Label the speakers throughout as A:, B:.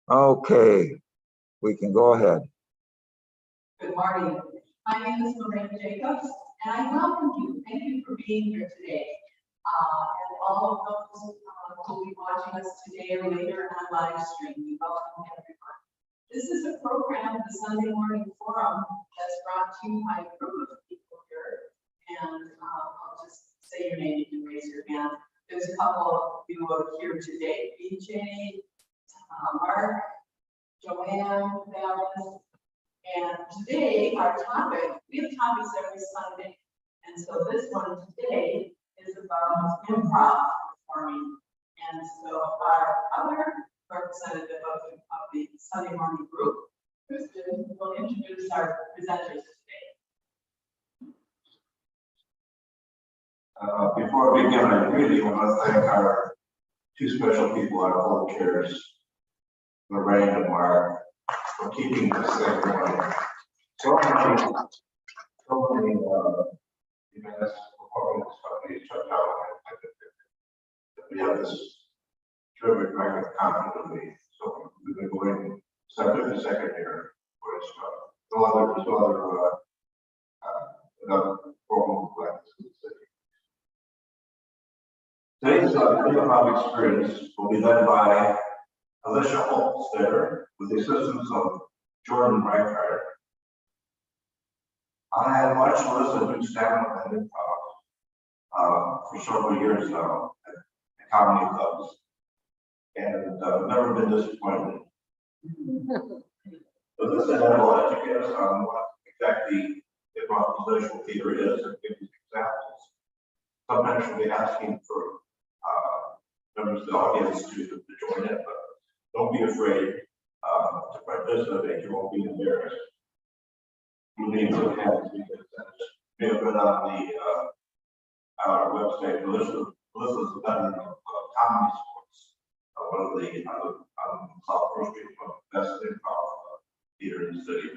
A: Okay, we can go ahead.
B: Good morning. My name is Lorraine Jacobs, and I welcome you. Thank you for being here today. And all of those who will be watching us today or later on live stream, we welcome everyone. This is a program, the Sunday Morning Forum, that's brought to you by a group of people here. And I'll just say your name, you can raise your hand. There's a couple of you here today, BJ, Mark, Joanne, Dallas. And today, our topic, we have topics every Sunday. And so this one today is about improv performing. And so our other representative of the Sunday morning group, Kristen, will introduce our presenters today.
C: Before we begin, I really want to thank our two special people, our co-chairs, Lorraine and Mark, for keeping this thing going. So many events, performance companies shut down. We have this terrific record confidently. So we've been going second to second year for this stuff. Another formal practice in the city. Today's improv experience will be led by Alecia Altstaetter with the assistance of Jordan Reichert. I have watched Alyssa do stand-up and improv for several years now at comedy clubs, and never been disappointed. But this event will educate us on what exactly improvisational theater is and give us examples. Sometimes she'll be asking for members of the audience to join in, but don't be afraid to participate. You won't be embarrassed. You need to have because we have been on our website. Alyssa's a veteran of comedy sports. One of the on South First Street, one of the best improv theater in the city.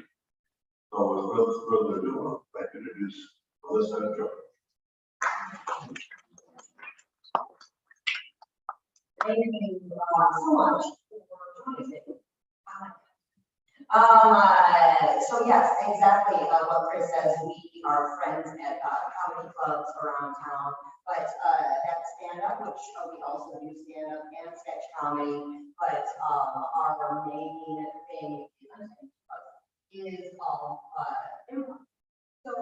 C: So without further ado, I'd like to introduce Alecia and Jordan.
D: Thank you so much for joining me. So yes, exactly what Chris says. We are friends at comedy clubs around town, but that stand-up, which we also do stand-up and sketch comedy, but our main thing is improv. So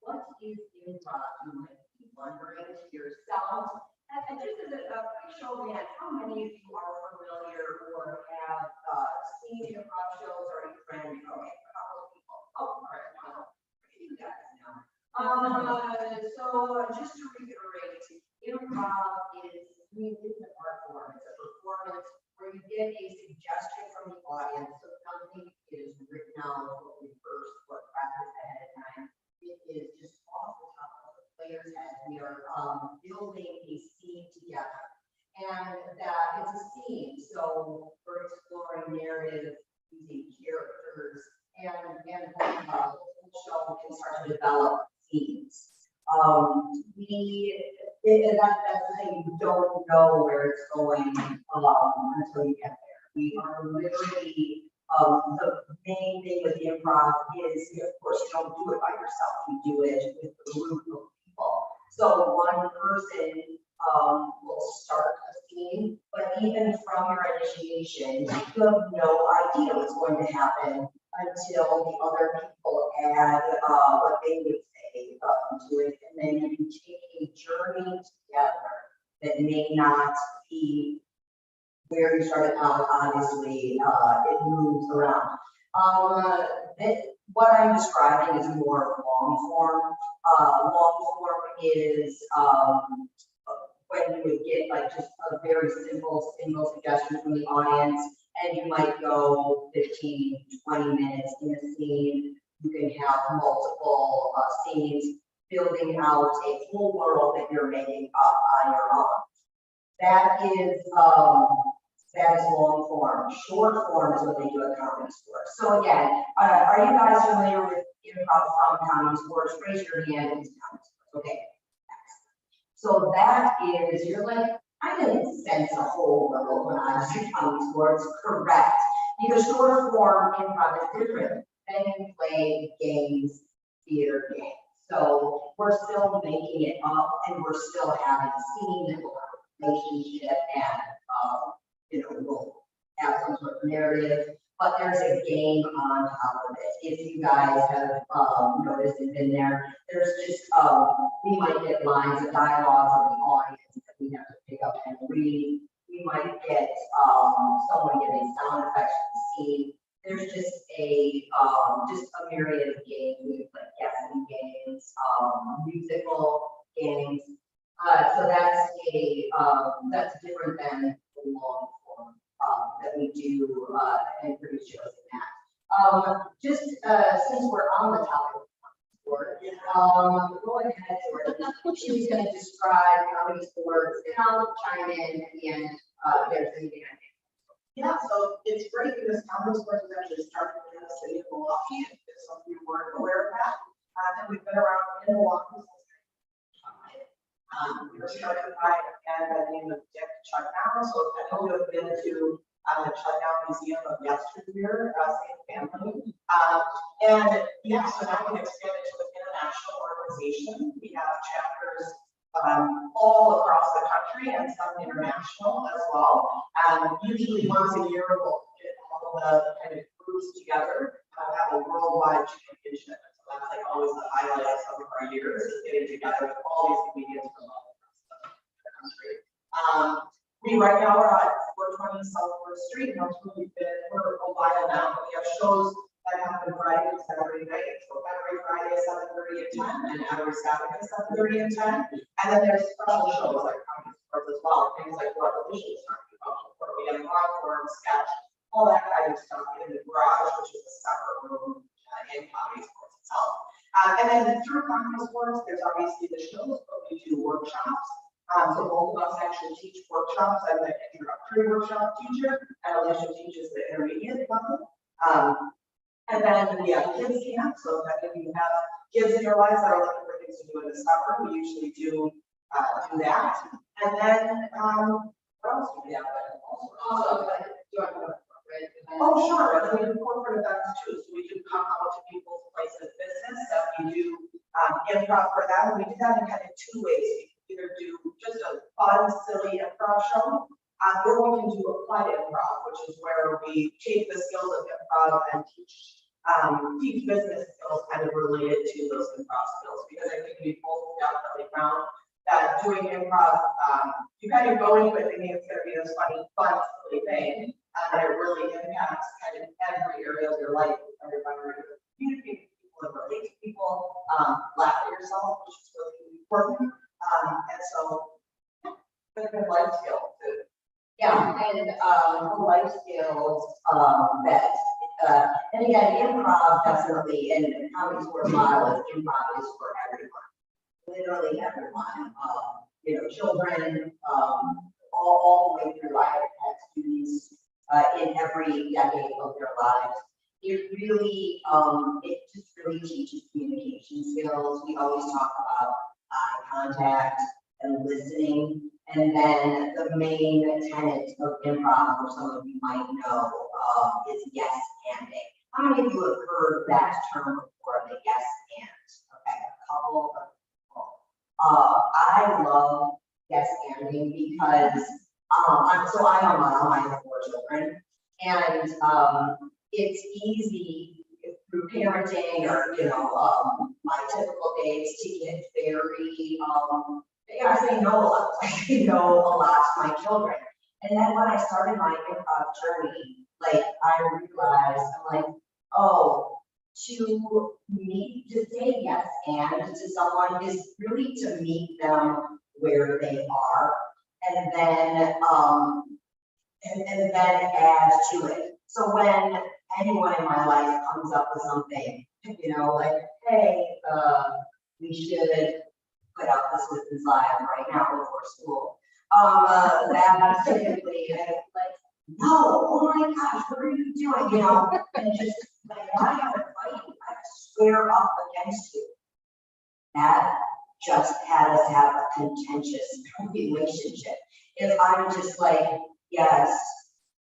D: what is improv? You might be wondering to yourself. And just as a quick show of hands, how many of you are familiar or have seen improv shows or any friends? Okay, a couple of people. Oh, all right, well, you guys now. So just to reiterate, improv is an art form. It's a performance where you get a suggestion from the audience. So nothing is written out or rehearsed or practiced ahead of time. It is just off the top of the player's head. We are building a scene together, and that it's a scene. So we're exploring narrative using characters, and the whole show can start to develop scenes. That's the thing, you don't know where it's going until you get there. We are literally the main thing with the improv is, of course, you don't do it by yourself. You do it with a group of people. So one person will start a scene, but even from your initiation, you have no idea what's going to happen until the other people add what they would say to it, and then you take a journey together that may not be where you started out. Obviously, it moves around. What I'm describing is more long form. Long form is when you would get like just a very simple single suggestion from the audience, and you might go 15, 20 minutes in a scene. You can have multiple scenes building out a whole world that you're making up on your own. That is long form. Short form is what they do at Comedy Sportz. So again, are you guys familiar with improv from Comedy Sportz? Raise your hand if it's Comedy Sportz. Okay. So that is, you're like, I didn't sense a whole level when I was in county sports, correct? Because short form improv is different. Then you play games, theater games. So we're still making it up and we're still having a scene, relationship, and we'll have some sort of narrative, but there's a game on top of it. If you guys have noticed and been there, there's just we might get lines of dialogue from the audience that we have to pick up and read. We might get someone giving sound effects to the scene. There's just a myriad of games. We play guessing games, musical games. So that's different than the long form that we do and produce shows in that. Since we're on the topic of sport, go ahead, Jordan. She was going to describe comedy sports, and I'll chime in and there's anything I think.
E: Yeah, so it's great because comedy sports was actually started in the city of Milwaukee, if some of you weren't aware of that. And we've been around in Milwaukee since we were started by a guy by the name of Dick Chutnow. So I know you have been to the Chutnow Museum of Yesteryear, same family. And yeah, so now we've expanded to an international organization. We have chapters all across the country and some international as well. Usually once a year we'll get all the kind of groups together and have a worldwide championship. So that's like always the highlight of some of our years, is getting together with all these comedians from all across the country. We right now are at 420 South 1st Street, and that's really been for a while now. We have shows that happen Friday and Saturday night. So every Friday 7:30 and 10, and every Saturday 7:30 and 10. And then there's special shows like comedy sports as well, things like what Alecia was talking about, where we have long form, sketch, all that kind of stuff in the garage, which is a separate room in comedy sports itself. And then through comedy sports, there's obviously the shows, but we do workshops. So both of us actually teach workshops. I'm the introductory workshop teacher, and Alecia teaches the intermediate level. And then we have kids camp. So if you have kids in your lives that are looking for things to do in the summer, we usually do that. And then what else do we have? Oh, sure. And then we do corporate events too. So we do come out to people's places of business that we do improv for them. We do that in kind of two ways. We can either do just a fun, silly improv show, or we can do applied improv, which is where we take the skills of improv and teach business skills kind of related to those improv skills. Because I think we both definitely found that doing improv, you kind of go into it thinking it's going to be this funny, fun, silly thing, and it really impacts kind of every area of your life. Everybody communicate with people and relate to people, laugh at yourself, which is really important. And so, it's a good life skill too.
D: Yeah, and life skills and again, improv definitely, and comedy sports model is improv is for everyone, literally everyone. Children, all the way through life, have students in every decade of their lives. It really, it just really teaches communication skills. We always talk about eye contact and listening. And then the main tenet of improv, which some of you might know, is yes-anding. How many of you have heard that term before, the yes-and? Okay, a couple of people. I love yes-anding because I am a mom, I have 4 children, and it's easy through parenting or my typical days to get very I say no a lot. I say no a lot to my children. And then when I started my improv journey, I realized to say yes and to someone is really to meet them where they are, and then add to it. So when anyone in my life comes up with something, hey, we should put out this with live right now before school. That typically no, oh my gosh, what are you doing? And just I have a fight, I square up against you. That just had us have a contentious relationship. if I'm just like, yes,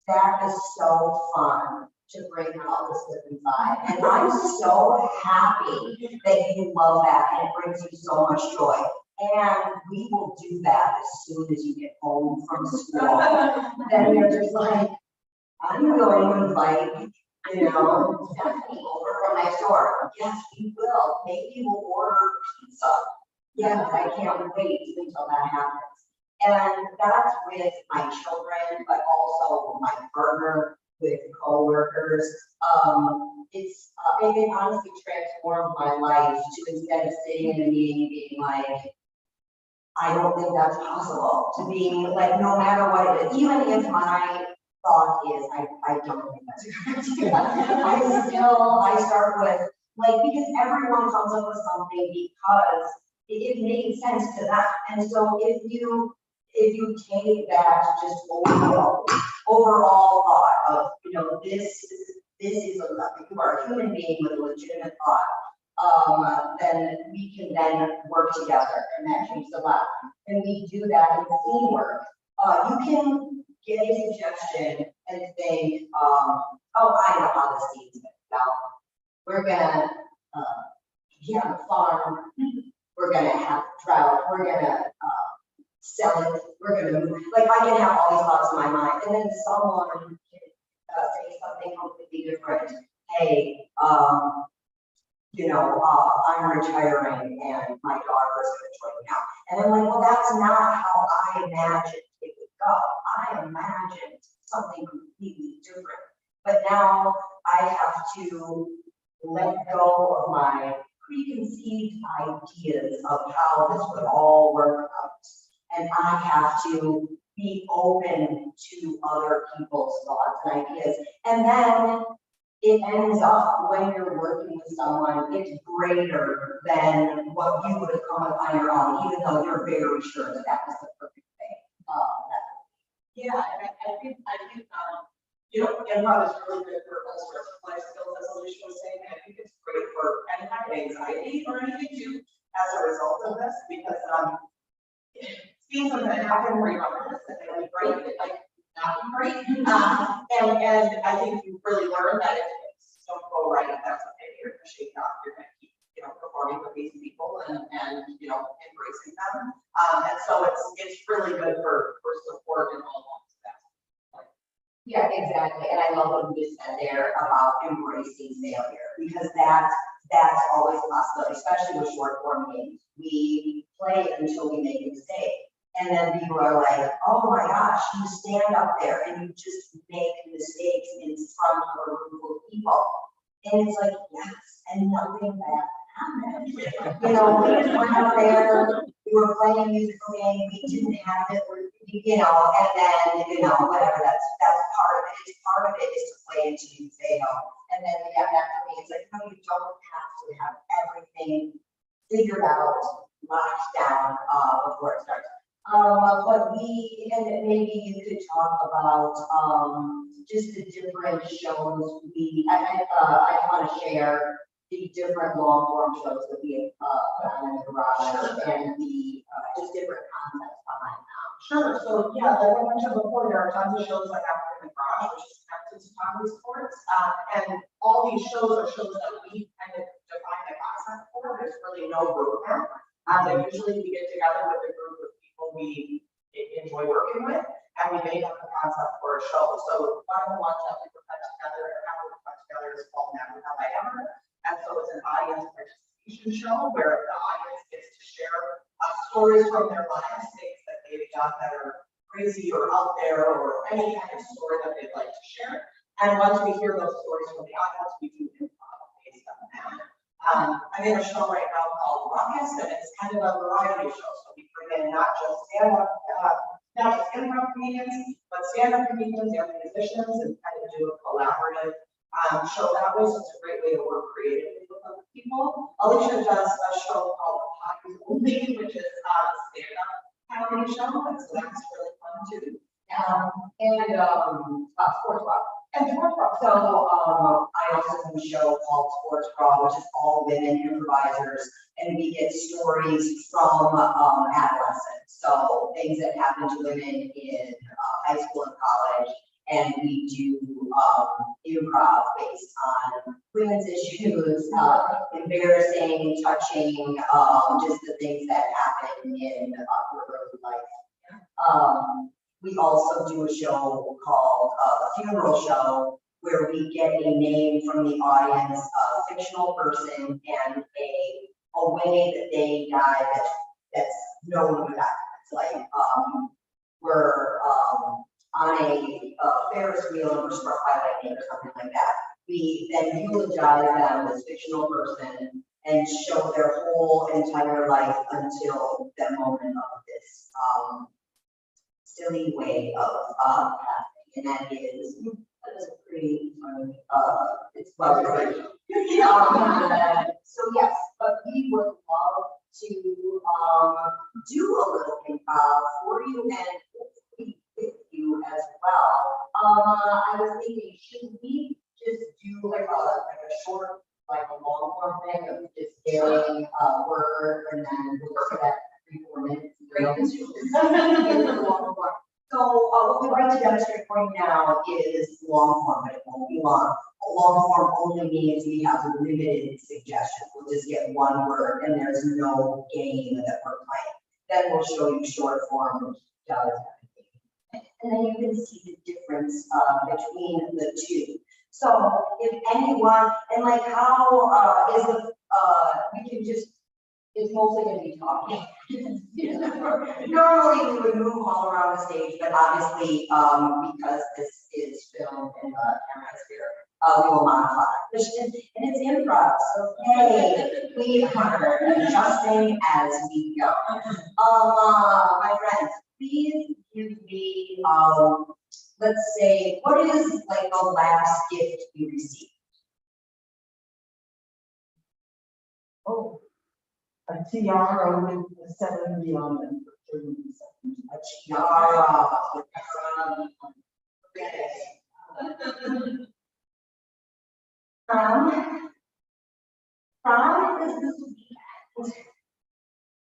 D: that is so fun to bring out the slip and slide. And I'm so happy that you love that and it brings you so much joy. And we will do that as soon as you get home from school. Then you're just like, I'm going to invite, Stephanie over from next door. Yes, we will. Maybe we'll order pizza. Yes, I can't wait until that happens. And that's with my children, but also my partner, with coworkers. It honestly transformed my life to, instead of sitting in a meeting being like, I don't think that's possible, to being like, no matter what it is, even if my thought is, I don't think that's a good idea. I start with, like, because everyone comes up with something because it made sense to them. And so if you take that just overall thought of, this is you are a human being with a legitimate thought, then we can then work together, and that changes a lot. And we do that in scene work. You can get a suggestion and think, oh, I know how this scene's gonna go. We're gonna get on the farm, we're gonna have drought, we're gonna sell it, we're gonna move. Like, I can have all these thoughts in my mind, and then someone can say something completely different. Hey, I'm retiring and my daughter is going to join me now. And I'm like, well, that's not how I imagined it would go. I imagined something completely different. But now I have to let go of my preconceived ideas of how this would all work out. And I have to be open to other people's thoughts and ideas. And then it ends up, when you're working with someone, it's greater than what you would have come up on your own, even though you're very sure that that was the perfect thing.
E: Yeah, and I think improv is really good for all sorts of life skills, as Alecia was saying. And I think it's great for any kind of anxiety or anything too, as a result of this, because seeing something that happened where you're on this and they're like great, it like not great. And I think you really learn that if things don't go right, that's okay. You're gonna shake it off. You're gonna keep, performing with these people and embracing them. And so it's really good for support and all along that.
D: Yeah, exactly. And I love what you just said there about embracing failure, because that's always a possibility, especially with short form games. We play until we make a mistake. And then people are like, oh my gosh, you stand up there and you just make mistakes in front of a group of people. And it's like, yes, and nothing bad happened. We just went out there, we were playing a musical game, we didn't have it, and then, whatever, that's part of it. Part of it is to play until you fail. And then, that for me, it's like, no, you don't have to have everything figured out, locked down before it starts. But and maybe you could talk about just the different shows I want to share the different long form shows that we have put on in the garage and the just different concepts behind them.
E: Sure. So yeah, like I mentioned before, there are tons of shows that happen in the garage, which is connected to comedy sports. And all these shows are shows that we kind of define the concept for. There's really no roadmap. But usually we get together with a group of people we enjoy working with, and we make up the concept for a show. So one of the ones that we put together, or how we put together, is called Never Have I Ever. And so it's an audience participation show where the audience gets to share stories from their lives, things that they've done that are crazy or out there, or any kind of story that they'd like to share. And once we hear those stories from the audience, we do improv based on that. I'm in a show right now called Ruckus, and it's kind of a variety show. So we bring in not just improv comedians, but stand-up comedians and musicians, and kind of do a collaborative show that way. So it's a great way to work creatively with other people. Alecia does a show called Hobbies Only, which is a stand-up comedy show, and so that's really fun too.
D: And sports rock.
E: And sports rock.
D: So I also do a show called Sportz, which is all women improvisers, and we get stories from adolescents. So things that happen to women in high school and college, and we do improv based on women's issues, embarrassing, touching, just the things that happen in early life. We also do a show called a funeral show, where we get a name from the audience, a fictional person, and a way that they died that's known with documents. Like we're on a Ferris wheel and we're struck by lightning or something like that. We then eulogize them as fictional person and show their whole entire life until the moment of this silly way of passing, and that is pretty funny. It's well written. So yes, but we would love to do a little improv for you and hopefully with you as well. I was thinking, should we just do like a short, like a long form thing of just getting a word and then we'll look at 3-4 minutes. So what we'd like to demonstrate for you now is long form, but it won't be long. A long form only means we have limited suggestions. We'll just get one word and there's no game that we're playing. Then we'll show you short form, which does everything. And then you can see the difference between the two. So if anyone, and like how is the, we can just, it's mostly going to be talking. Normally we would move all around the stage, but obviously because this is filmed and the camera is here, we will modify. And it's improv, so hey, we are adjusting as we go. My friends, please give me, let's say, what is like the last gift you received?
E: Oh. A tiara with the 70 on it for 30 seconds.
D: A tiara. Prom is this weekend,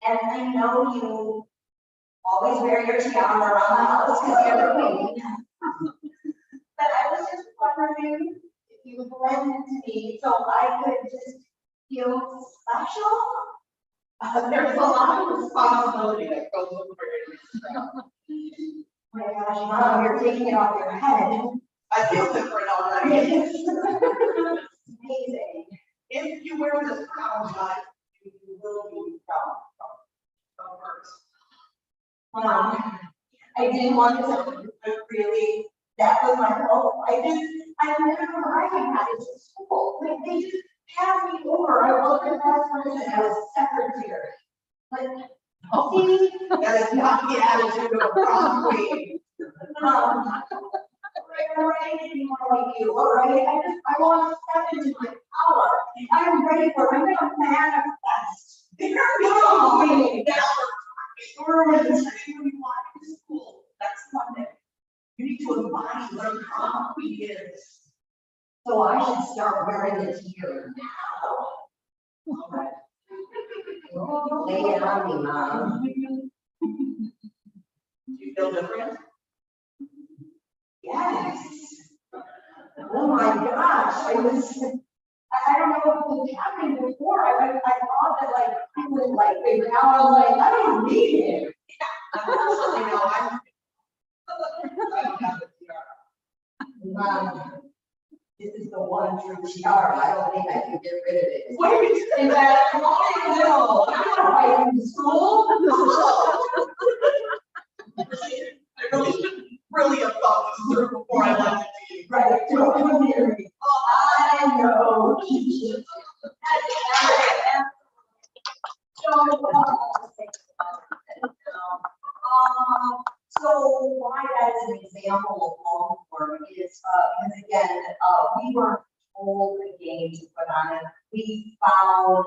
D: and I know you always wear your tiara around the house because you're the queen. But I was just wondering if you would blend into me so I could just feel special.
E: There's a lot of responsibility that goes with wearing.
D: Oh my gosh, Mom, you're taking it off your head.
E: I feel different already.
D: Amazing.
E: If you wear this crown, you will be proud of first.
D: Mom, I didn't want to really, that was my hope. I've never recognized in school. Like, they just passed me over. I wasn't that person, I was secretary. Like, see?
E: That is not the attitude of a prom queen.
D: I'm ready to be more like you, all right? I want to step into my power. I'm ready for it. I'm going to manifest.
E: You're not queen. You're when you walk into school next Monday. You need to embody what a prom queen is.
D: So I should start wearing it here now.
E: All right.
D: Lay it on me, Mom.
E: Do you feel different?
D: Yes. Oh my gosh, I don't know what was happening before. I thought that like I would like it. Now I'm like, I don't need it.
E: I know, I don't have a tiara.
D: Mom, this is the one true tiara. I don't think I can get rid of it.
E: Why did you say that? I know.
D: I'm not fighting the school.
E: I really have thought this through before I left the team.
D: Right, don't hear me. I know. So why that is an example of long form is because again, we weren't told a game to put on it. We found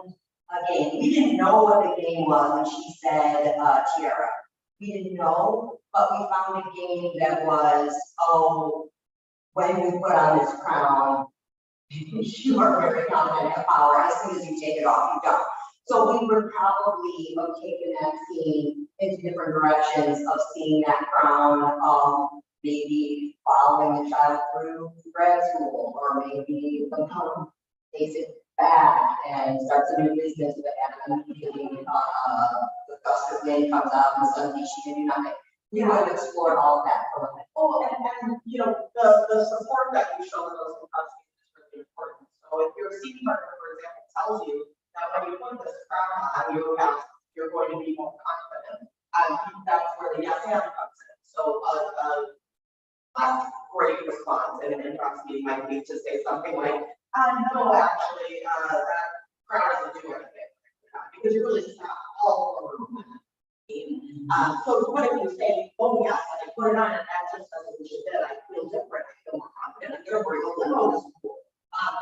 D: a game. We didn't know what the game was when she said tiara. We didn't know, but we found a game that was, oh, when we put on this crown, you are very confident in power. As soon as you take it off, you don't. So we would probably have taken that scene into different directions of seeing that crown, maybe following the child through grad school, or maybe the mom takes it back and starts a new business, but after the beginning, the gust of wind comes out and suddenly she can do nothing. We would have explored all of that.
E: Oh, and you know, the support that you show in those capacity is really important. So if your scene partner, for example, tells you that when you put this crown on, you're going to be more confident, that's where the yes and comes in. So a great response in an improv meeting might be to say something like, no, actually, that crown doesn't do anything. Because you really stop all over. So what if you say, oh yes, I put it on and that just doesn't do it, I feel different, I feel more confident, I'm gonna bring a little to school.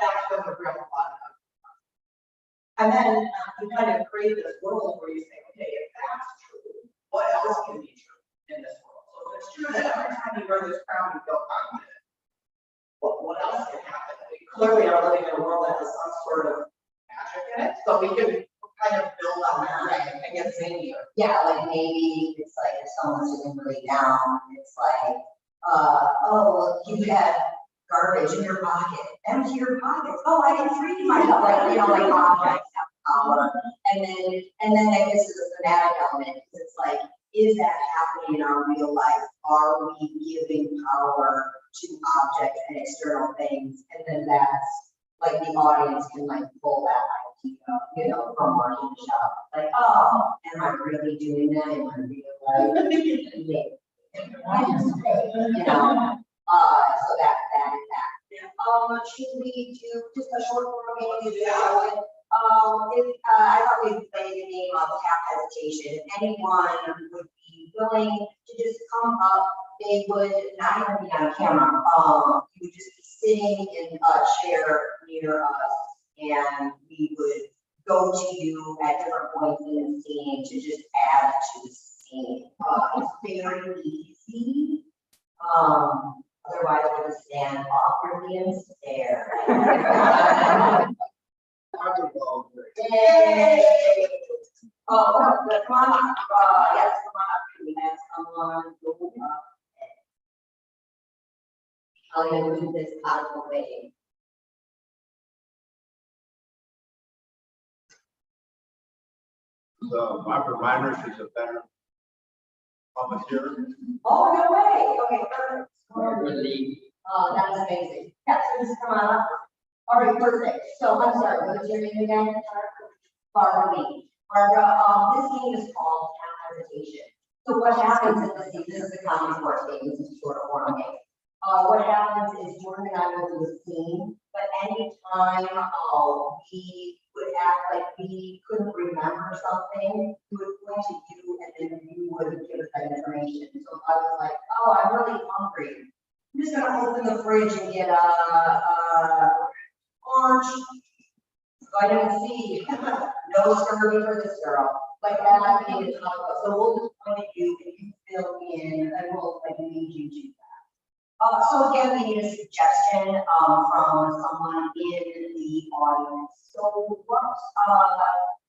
E: That's been the real fun. And then you kind of create this world where you say, okay, if that's true, what else can be true in this world? So if it's true that every time you wear this crown, you feel confident, what else can happen? We clearly are living in a world that has some sort of magic in it, so we can kind of build on that, right, and get zanier.
D: Yeah, like maybe it's like if someone's sitting really down, it's like, oh, you had garbage in your pocket, empty your pockets. Oh, I didn't free myself, like, you know, like objects have power. And then I guess it's a thematic element, because it's like, is that happening in our real life? Are we giving power to objects and external things? And then that's like the audience can like pull that idea, you know, from watching the show. Like, oh, am I really doing that in my real life? You know, so that is that. Should we do just a short form game? I thought we'd play the game of tap hesitation. Anyone would be willing to just come up. They would not even be on camera. You would just be sitting in a chair near us, and we would go to you at different points in the scene to just add to the scene. It's very easy. Otherwise, we'll just stand awkwardly and stare. Yay! Oh, come on up. Yes, come on up. We have someone go up. I'll do this out of the way.
F: So my reminder, she's a better puppeteer.
D: Oh, no way. Okay, perfect. That is amazing. Yeah, so just come on up. All right, perfect. So I'm sorry, what is your name again? Barbara Lee. Barbara, this game is called tap hesitation. So what happens in this game, this is a common sports game, this is a short form game. What happens is Jordan and I will do a scene, but anytime we would act like we couldn't remember something, we would point to you and then you would give us that information. So if I was like, oh, I'm really hungry, I'm just gonna open the fridge and get orange. Vitamin C, no scurvy for this girl. Like that, I think it's not. So we'll just point at you and you fill in, and we'll like need you to do that. So again, we need a suggestion from someone in the audience. So what's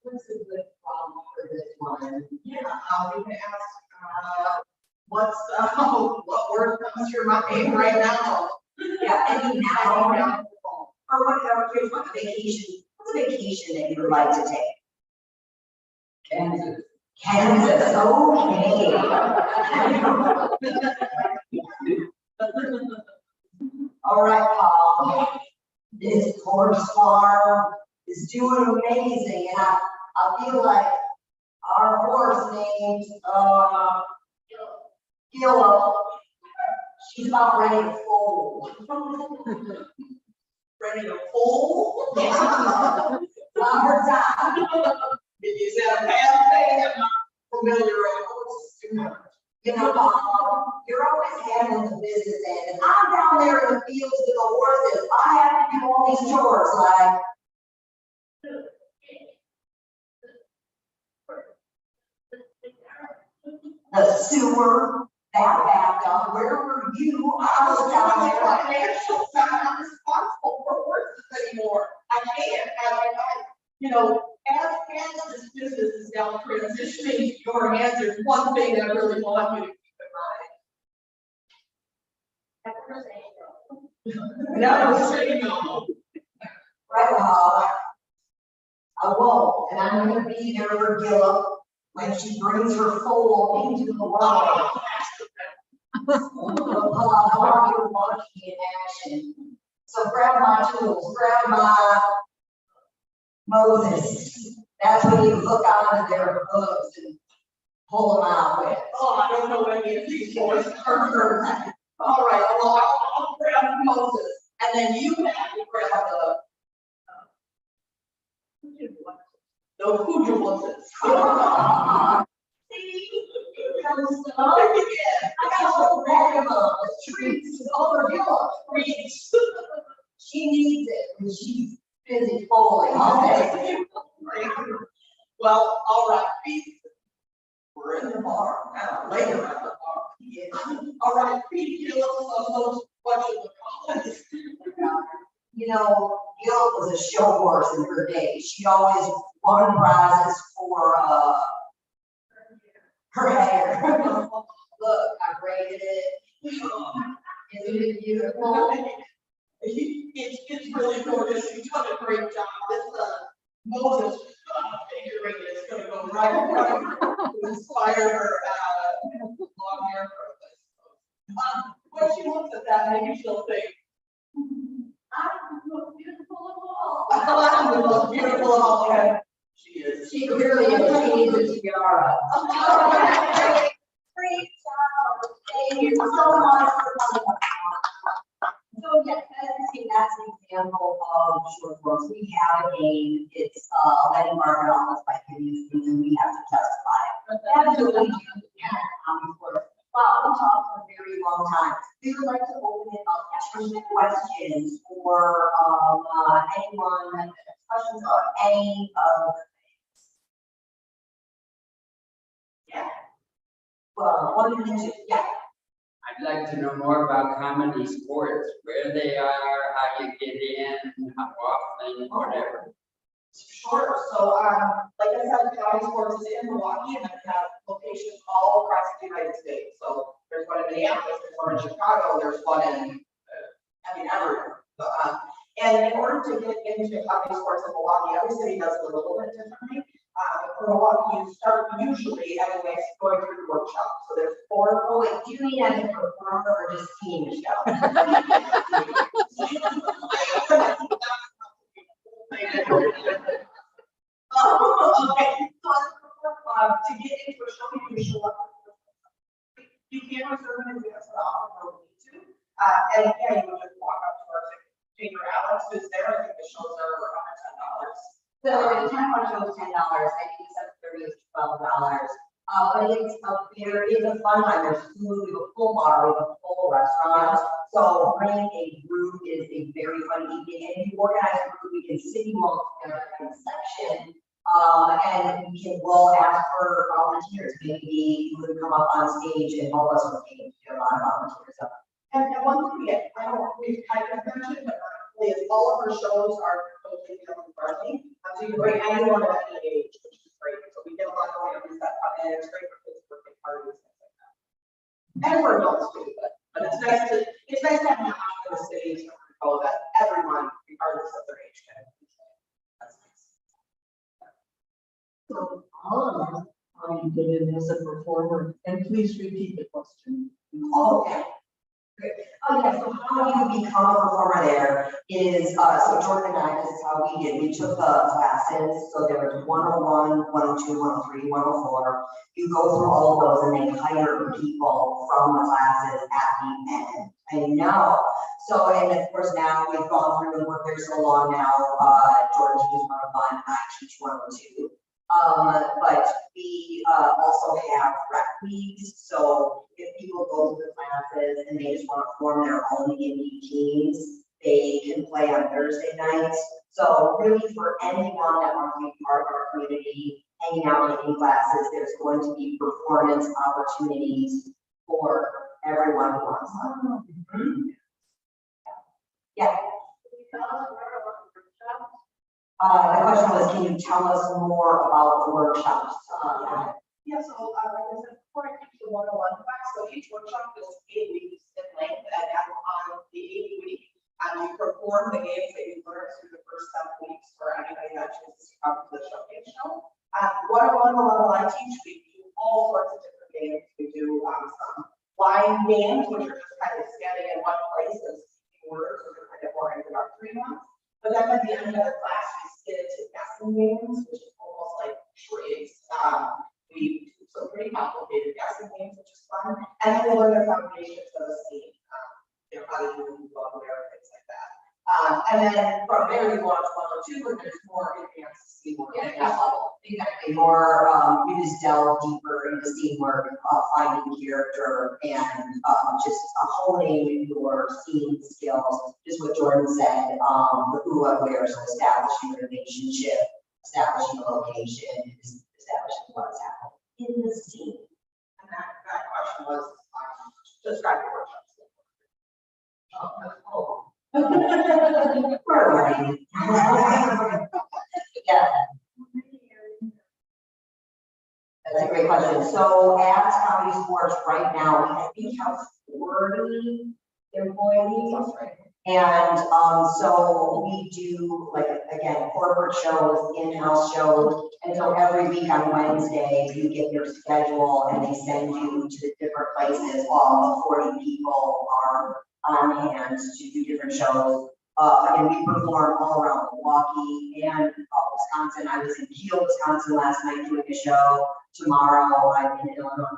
D: a good problem for this one?
E: Yeah, we can ask, what word comes to your mind right now?
D: Yeah, any now or whatever. Here's one vacation. What's a vacation that you would like to take? Kansas. Kansas. Okay. All right, Paul. This horse farm is doing amazing, and I feel like our horse named Gillo. She's about ready to fold.
E: Ready to fold?
D: Yeah. Her time.
E: Is that a bad thing? I'm not familiar with horses too much.
D: You know, you're always handling the business end. And I'm down there in the fields with the horses. I have to do all these chores like. The sewer, that backed up, where were you? I was down there.
E: Financial, I'm not responsible for horses anymore. I can't, you know, as this business is now transitioning to your hands, there's one thing I really want you to keep in mind. Never say no.
D: Right, I won't, and I'm gonna be there for Gilla when she brings her foal into the water. I want you to watch me in action. So grab my tools, grab my Moses. That's when you hook onto their hooves and pull them out with.
E: Oh, I don't know any of these boys. All right, well, I'll grab Moses, and then you have to grab the Pujolances. See?
D: I got a whole bag of treats over Gilla.
E: Treats.
D: She needs it when she's busy foaling all day.
E: Well, all right, we're in the bar now, later at the bar. Yeah. All right, Pete, give us what you would call it.
D: You know, Gil was a show horse in her day. She always won prizes for her hair. Look, I braided it. Isn't it beautiful?
E: It's really gorgeous. You've done a great job. This Moses figurine is going to go right in front of her to inspire her long hair purpose. When she looks at that, maybe she'll think,
B: I'm the most beautiful of all.
E: I'm the most beautiful of all. Okay. She is.
D: She clearly needs a tiara. Great job. Thank you so much for coming. So yes, as you see, that's an example of short forms. We have a game. It's letting Margaret almost by giving things, and we have to justify it. That's what we do for. Well, we talked for a very long time. We would like to open it up to questions for anyone that has questions on any of the things. Yeah. Well, one minute, yeah.
G: I'd like to know more about Comedty sports, where they are, how you get in, how often, whatever.
E: Sure. So, like I said, Comedty Sportz is in Milwaukee, and then we have locations all across the United States. So there's one in Minneapolis, there's one in Chicago, there's one in, everywhere. So, and in order to get into Comedty Sportz in Milwaukee, every city does it a little bit differently. For Milwaukee, you start usually, anyways, going through the workshop. So there's 4.
D: Oh, wait, do you mean as a performer or just seeing the show?
E: Okay, so to get into a show, you show up. You can reserve an advance, but often don't need to. And yeah, you would just walk up to our educator Alex, who's there. I think the shows are under $10.
D: So the $10 show is $10. I think $7.30 is $12. But it's a fun time. There's food, we have a full bar, we have a full restaurant. So bringing a group is a very fun evening. And if you organize a group, we can sit you all together in a section. And we'll ask for volunteers. Maybe you would come up on stage and help us with games. We get a lot of volunteers up.
E: And one thing I don't know if we've kind of mentioned, but is all of our shows are totally family friendly. So you can bring anyone of any age, which is great. So we get a lot of families that come in. It's great for kids' birthday parties, things like that. And for adults too, but it's nice to have an option in the city to know that everyone, regardless of their age, can enjoy. That's nice.
H: So all of us, how you get in as a performer, and please repeat the question.
D: Okay. Great. Oh yeah, so how you become a performer there is, so Jordan and I, this is how we did. We took the classes, so there was 101, 102, 103, 104. You go through all of those and they hire people from the classes at the end. I know. So, and of course now we've gone through and worked there so long now, Jordan teaches 101, I teach 102. But we also have rec leagues. So if people go to the classes and they just want to form their own indie teams, they can play on Thursday nights. So really for anyone that wants to be part of our community, hanging out in classes, there's going to be performance opportunities for everyone who wants them. Yeah. The question was, can you tell us more about the workshops?
E: Yeah, so, like I said, before I teach the 101 class, so each workshop is 8 weeks in length, and on the 8th week, you perform the games that you learned through the first 7 weeks for anybody that chooses to come to the showcase show. 101, the level I teach, we do all sorts of different games. We do some line games, which are just kind of standing in one place and speaking words, which are kind of more introductory ones. But then at the end of the class, we get into guessing games, which is almost like charades. We do some pretty complicated guessing games, which is fun. And then we learn the foundations of the scene, how to do vocabulary, things like that. And then from there, we go on to level 2, where there's more advanced scene work.
D: Exactly. More, you just delve deeper into scene work, finding character, and just honing your scene skills. Just what Jordan said, the who, what, where, so establishing a relationship, establishing a location, establishing what's happening in the scene.
E: And that question was describe the workshops.
D: We're learning. Yeah. That's a great question. So at Comedy Sports right now, I think have 40 employees. And so we do, like, again, corporate shows, in-house shows. And so every week on Wednesday, you get your schedule and they send you to the different places. All 40 people are on hand to do different shows. And we perform all around Milwaukee and Wisconsin. I was in Kiel, Wisconsin last night doing a show. Tomorrow I'm in Illinois.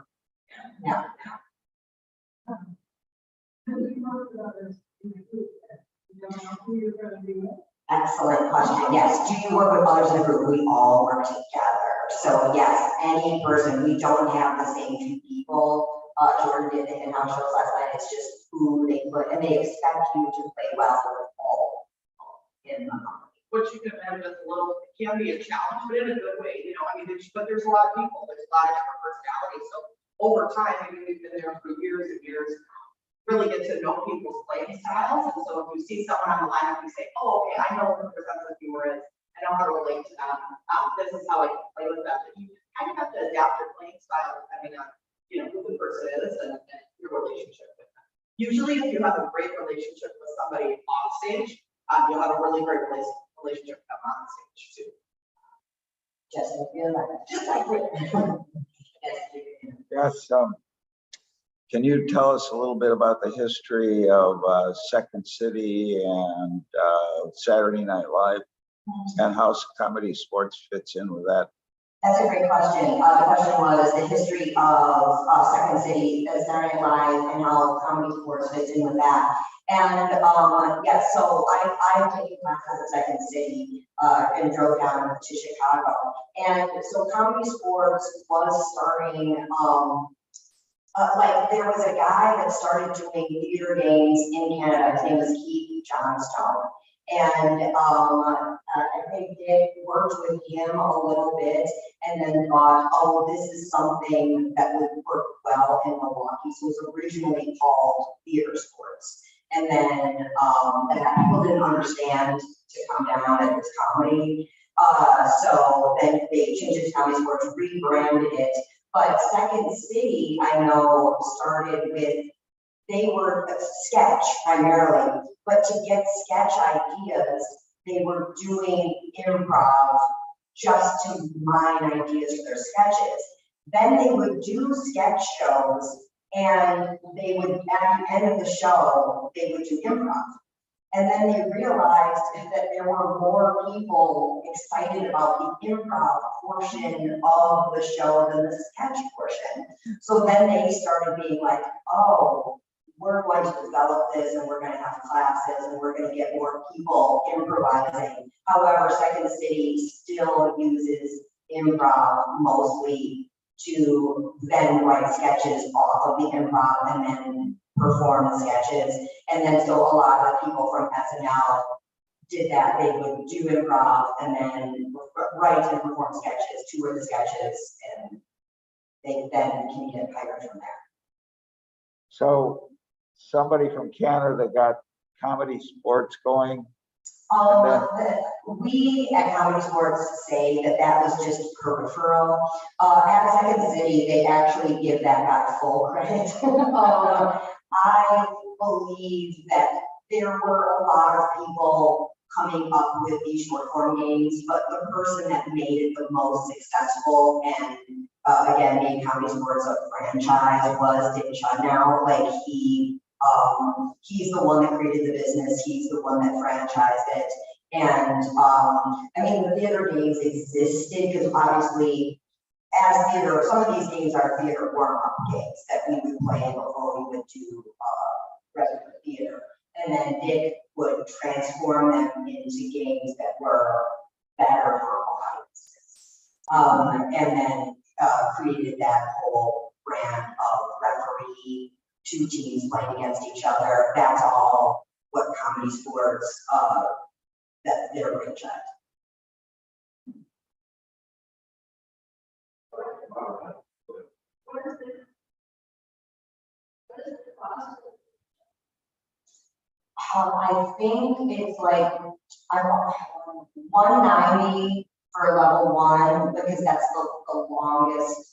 D: Yeah. Excellent question. Yes. Do you work with others in the group? We all work together. So yes, any person, we don't have the same 2 people. Jordan did the in-house shows last night. It's just who they put, and they expect you to play well with all in the company.
E: Which you can imagine is a little, it can be a challenge, but in a good way, but there's a lot of people, there's a lot of different personalities. So over time, maybe we've been there for years and years, really get to know people's playing styles. And so if you see someone on the lineup, you say, oh, okay, I know who the viewer is. I know how to relate to them. This is how I can play with them. But you kind of have to adapt your playing style depending on, who the person is and your relationship with them. Usually, if you have a great relationship with somebody off stage, you'll have a really great relationship with them on stage too.
D: Just like real life. Just like real life.
A: Yes, can you tell us a little bit about the history of Second City and Saturday Night Live and how Comedy Sports fits in with that?
D: That's a great question. The question was the history of Second City, Saturday Night Live, and how Comedy Sports fits in with that. And yes, so I've taken classes at Second City and drove down to Chicago. And so Comedy Sports was starting, like there was a guy that started doing theater games in Canada. His name was Keith Johnstone. And I think Dick worked with him a little bit and then thought, oh, this is something that would work well in Milwaukee. So it was originally called Theater Sports. And then people didn't understand to come down at this comedy. So then they changed it to Comedy Sports, rebranded it. But Second City, I know, started with, they were a sketch primarily, but to get sketch ideas, they were doing improv just to mine ideas for their sketches. Then they would do sketch shows and they would, at the end of the show, they would do improv. And then they realized that there were more people excited about the improv portion of the show than the sketch portion. So then they started being like, oh, we're going to develop this and we're going to have classes and we're going to get more people improvising. However, Second City still uses improv mostly to then write sketches off of the improv and then perform the sketches. And then so a lot of the people from SNL did that. They would do improv and then write and perform sketches, tour the sketches, and they then can get hired from there.
A: So somebody from Canada got Comedy Sportz going.
D: We at Comedy Sportz say that that was just peripheral. At Second City, they actually give that guy full credit. I believe that there were a lot of people coming up with these short form games, but the person that made it the most successful and again made Comedy Sportz a franchise was Dick Chudnow. Like he's the one that created the business. He's the one that franchised it. And I mean, the theater games existed because obviously, as theater, some of these games are theater warm-up games that we would play before we would do regular theater. And then Dick would transform them into games that were better for audiences. And then created that whole brand of referee, two teams playing against each other. That's all what Comedy Sportz, that their franchise. I think it's like $190 for level one because that's the longest.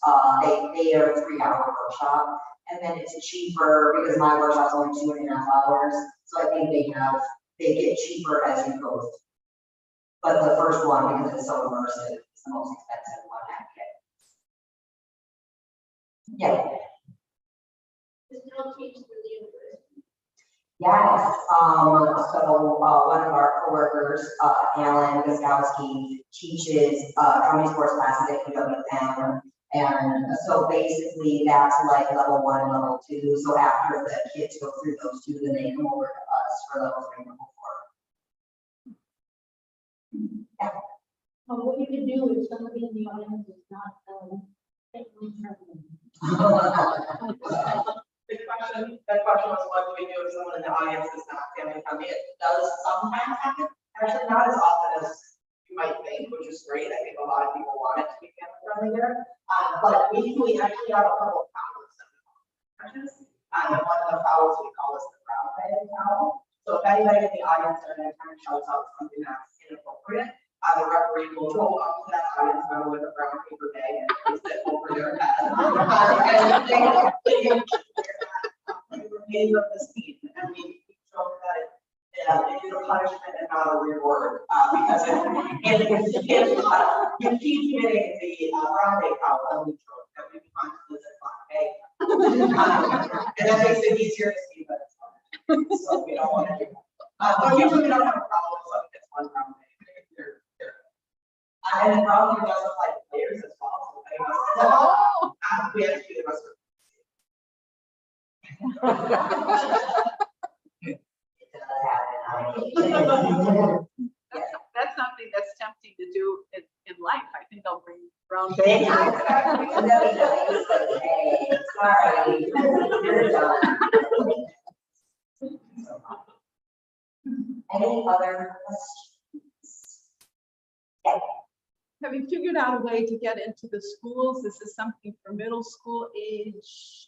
D: They are a 3-hour workshop, and then it's cheaper because my workshop's only 2.5 hours. So I think they get cheaper as you go. But the first one, because it's so immersive, is the most expensive one I get. Yeah.
I: There's no teach for the university.
D: Yes, so one of our coworkers, Alan Gaskowski, teaches Comedy Sportz classes at UWM. And so basically that's like level 1 and level 2. So after the kids go through those two, then they come over to us for level 3 and level 4. Yeah.
I: What you can do if somebody in the audience is not family friendly.
E: The question was, what do we do if someone in the audience is not family friendly? It does sometimes happen, actually not as often as you might think, which is great. I think a lot of people want it to be family friendly there. But we actually have a couple of towels that we call crutches. And one of the towels we call is the brown bag towel. So if anybody in the audience at any time shouts out something that's inappropriate, the referee will go up to that audience member with a brown paper bag and place it over their head. And they remainder of the scene, and we show that it is a punishment and not a reward, because if you keep getting the brown bag towel, then we show that we want to lose a black bag. And that makes it easier to see, but it's fun. So we don't want to do that. But usually we don't have a problem with something that's one brown bag. And then brown bag does apply to players as well. So we have to do the rest of it.
J: That's something that's tempting to do in life. I think I'll bring brown
D: Thank
J: bag.
D: you. Sorry, you're done. Any other questions? Yeah.
J: Have you figured out a way to get into the schools? This is something for middle school age,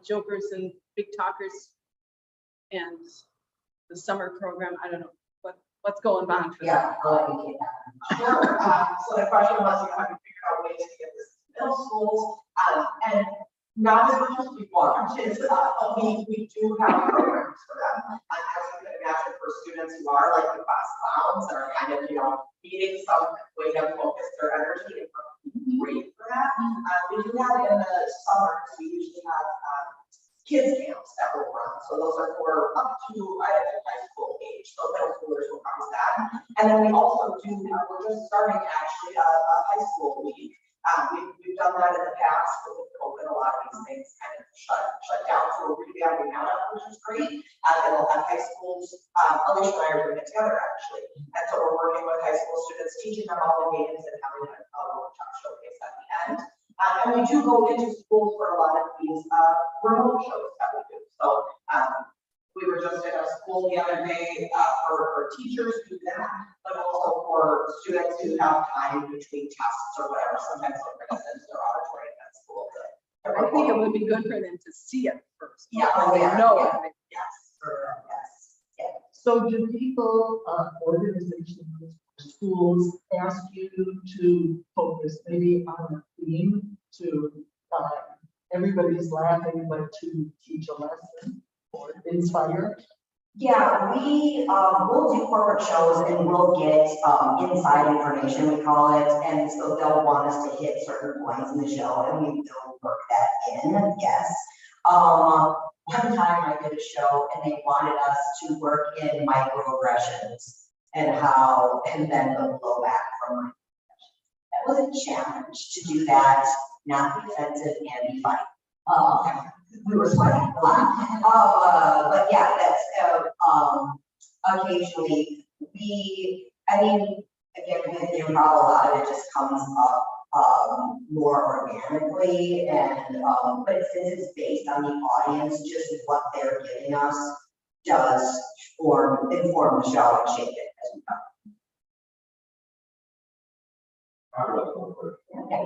J: jokers and big talkers, and the summer program. I don't know what's going on for
D: Yeah, I'll let you take that.
E: Sure. So the question was, have you figured out ways to get this to middle schools? And not as much as we want, we do have programs for them. As you can imagine, for students who are like the class clowns that are kind of, needing some way to focus their energy, and great for that. We do have in the summer, we usually have kids camps that will run. So those are for up to high school age. So middle schoolers will come to that. And then we also do, we're just starting actually a high school week. We've done that in the past, but with COVID, a lot of these things kind of shut down. So we're revamping that up, which is great. And we'll have high schools, Alecia and I are doing it together actually. And so we're working with high school students, teaching them all the games and having a workshop showcase at the end. And we do go into schools for a lot of these remote shows that we do. So we were just in a school the other day for teachers to do that, but also for students who have time between tests or whatever. Sometimes they'll bring us into their auditorium at school to
J: I think it would be good for them to see it first.
D: Yeah,
J: before they
D: yeah,
J: know
D: yeah.
J: it.
D: Yes, yes, yeah.
H: So do people, organizations, schools ask you to focus maybe on a theme to, everybody's laughing, but to teach a lesson or inspire?
D: Yeah, we, will do corporate shows and we'll get, inside information, we call it, and so they'll want us to hit certain points in the show, and we will work that in, yes. One time I did a show and they wanted us to work in microaggressions and how, and then the blowback from microaggressions. That was a challenge to do that, not be offensive and be funny. We were sweating a lot. But yeah, that's, occasionally I mean, again, with improv, a lot of it just comes up, more organically and, but since it's based on the audience, just what they're giving us does inform the show and shape it as we go. Okay.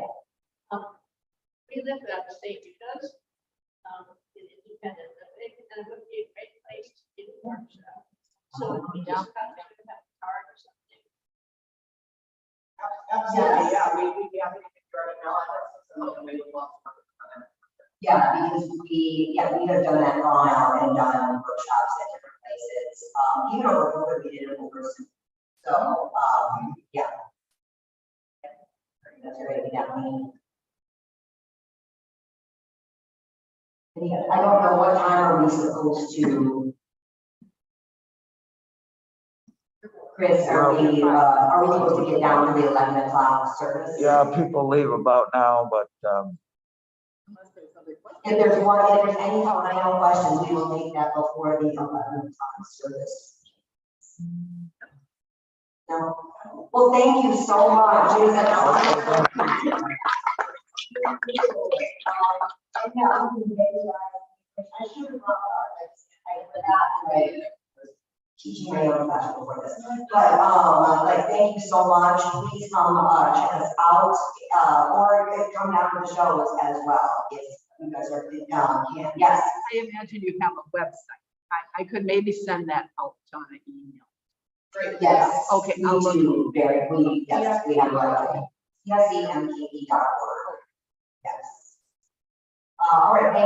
I: We live about the state because, in independent living, and it would be a great place to do a workshop. So if we just have to have a card or something.
E: Absolutely, yeah, we have to figure out now, I know some maybe lots of time.
D: Yeah, because we have done that on out and done workshops at different places, even over COVID, we did it over Zoom. So, yeah. That's great, yeah. I don't know what time are we supposed to. Chris, are we supposed to get down to the 11 o'clock service?
A: Yeah, people leave about now, but,
J: Unless there's something.
D: If there's any final questions, we will take that before the 11 o'clock service. No. Well, thank you so much. It was an honor. I should have brought I forgot, right? Teaching my own class before this, but like, thank you so much. Please come check us out, or come down to the shows as well if you guys are yes.
J: I imagine you have a website. I could maybe send that out on an email.
D: Great. Yes.
J: Okay,
D: We
J: I'll look.
D: do. We have a website. CSEMKE.org. Yes. All right.